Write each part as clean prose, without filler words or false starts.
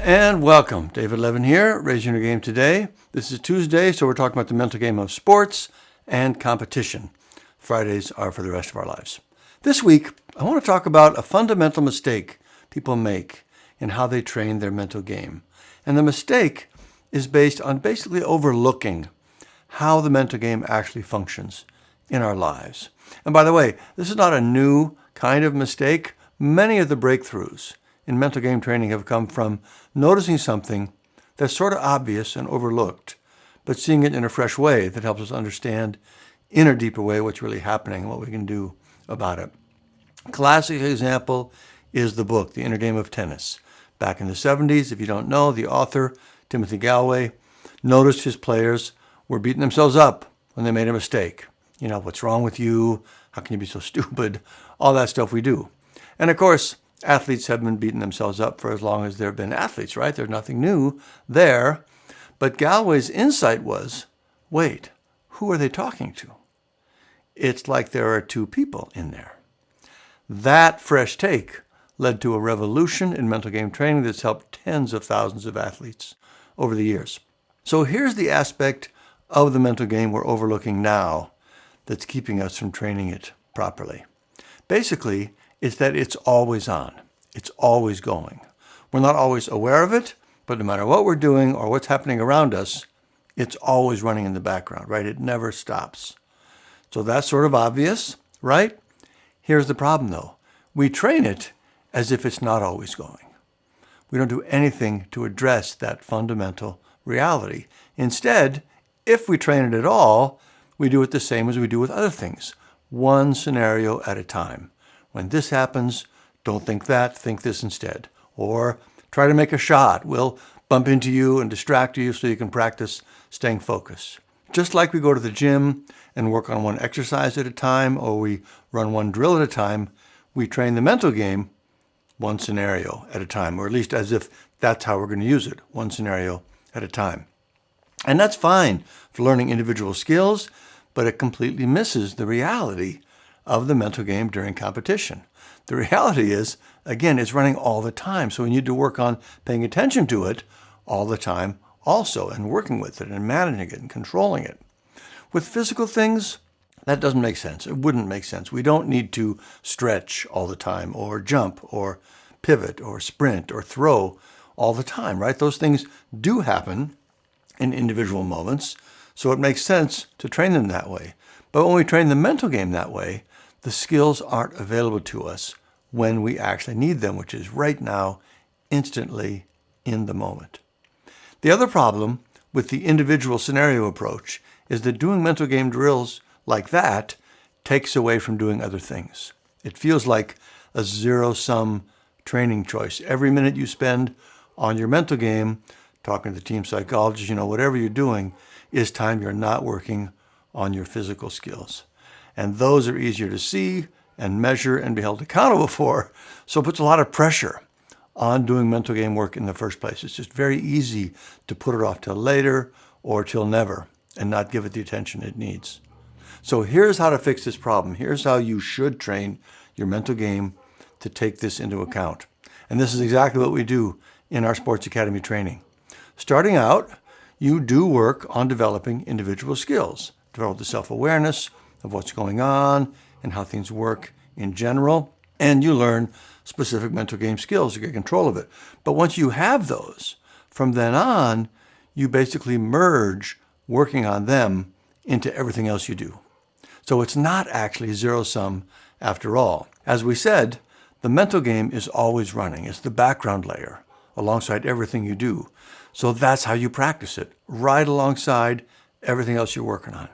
And welcome. David Levin here, Raising Your Game Today. This is Tuesday, so we're talking about the mental game of sports and competition. Fridays are for the rest of our lives. This week, I want to talk about a fundamental mistake people make in how they train their mental game. And the mistake is based on basically overlooking how the mental game actually functions in our lives. And by the way, this is not a new kind of mistake. Many of the breakthroughs in mental game training have come from noticing something that's sort of obvious and overlooked, but seeing it in a fresh way that helps us understand in a deeper way what's really happening and what we can do about it. A classic example is the book, The Inner Game of Tennis. Back in the 70s, if you don't know, the author, Timothy Gallwey, noticed his players were beating themselves up when they made a mistake. You know, what's wrong with you? How can you be so stupid? All that stuff we do. And of course, athletes have been beating themselves up for as long as there have been athletes, right? There's nothing new there. But Gallwey's insight was, wait, who are they talking to? It's like there are two people in there. That fresh take led to a revolution in mental game training that's helped tens of thousands of athletes over the years. So here's the aspect of the mental game we're overlooking now that's keeping us from training it properly. Basically, it's that it's always on. It's always going. We're not always aware of it, but no matter what we're doing or what's happening around us, it's always running in the background, right? It never stops. So that's sort of obvious, right? Here's the problem, though. We train it as if it's not always going. We don't do anything to address that fundamental reality. Instead, if we train it at all, we do it the same as we do with other things, one scenario at a time. When this happens, don't think that, think this instead. Or try to make a shot. We'll bump into you and distract you so you can practice staying focused. Just like we go to the gym and work on one exercise at a time, or we run one drill at a time, we train the mental game one scenario at a time, or at least as if that's how we're going to use it, one scenario at a time. And that's fine for learning individual skills, but it completely misses the reality of the mental game during competition. The reality is, again, it's running all the time, so we need to work on paying attention to it all the time also, and working with it and managing it and controlling it. With physical things, that doesn't make sense. It wouldn't make sense. We don't need to stretch all the time or jump or pivot or sprint or throw all the time, right? Those things do happen in individual moments, so it makes sense to train them that way. But when we train the mental game that way, the skills aren't available to us when we actually need them, which is right now, instantly, in the moment. The other problem with the individual scenario approach is that doing mental game drills like that takes away from doing other things. It feels like a zero-sum training choice. Every minute you spend on your mental game, talking to the team psychologist, whatever you're doing, is time you're not working on your physical skills. And those are easier to see and measure and be held accountable for. So it puts a lot of pressure on doing mental game work in the first place. It's just very easy to put it off till later or till never and not give it the attention it needs. So here's how to fix this problem. Here's how you should train your mental game to take this into account. And this is exactly what we do in our Sports Academy training. Starting out, you do work on developing individual skills. Develop the self-awareness of what's going on and how things work in general. And you learn specific mental game skills to get control of it. But once you have those, from then on, you basically merge working on them into everything else you do. So it's not actually zero-sum after all. As we said, the mental game is always running. It's the background layer alongside everything you do. So that's how you practice it, right alongside everything else you're working on.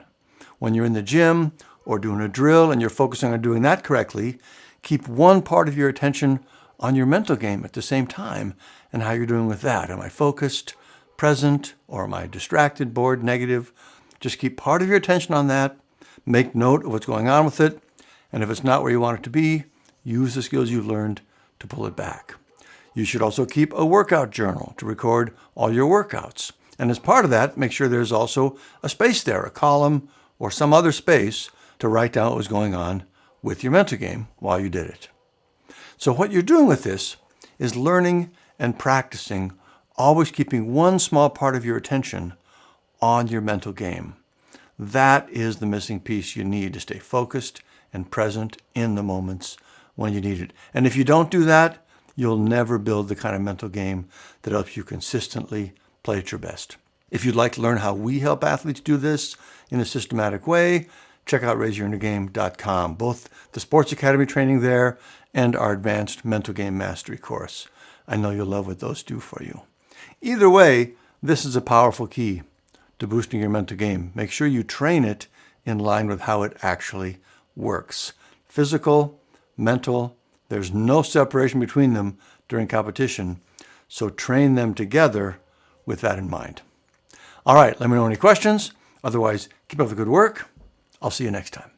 When you're in the gym or doing a drill and you're focusing on doing that correctly, keep one part of your attention on your mental game at the same time and how you're doing with that. Am I focused, present, or am I distracted, bored, negative? Just keep part of your attention on that. Make note of what's going on with it. And if it's not where you want it to be, use the skills you've learned to pull it back. You should also keep a workout journal to record all your workouts. And as part of that, make sure there's also a space there, a column or some other space to write down what was going on with your mental game while you did it. So what you're doing with this is learning and practicing always keeping one small part of your attention on your mental game. That is the missing piece you need to stay focused and present in the moments when you need it. And if you don't do that, you'll never build the kind of mental game that helps you consistently play at your best. If you'd like to learn how we help athletes do this in a systematic way, check out RaiseYourInnerGame.com, both the Sports Academy training there and our advanced mental game mastery course. I know you'll love what those do for you. Either way, this is a powerful key to boosting your mental game. Make sure you train it in line with how it actually works. Physical, mental, there's no separation between them during competition, so train them together with that in mind. All right, let me know any questions. Otherwise, keep up the good work. I'll see you next time.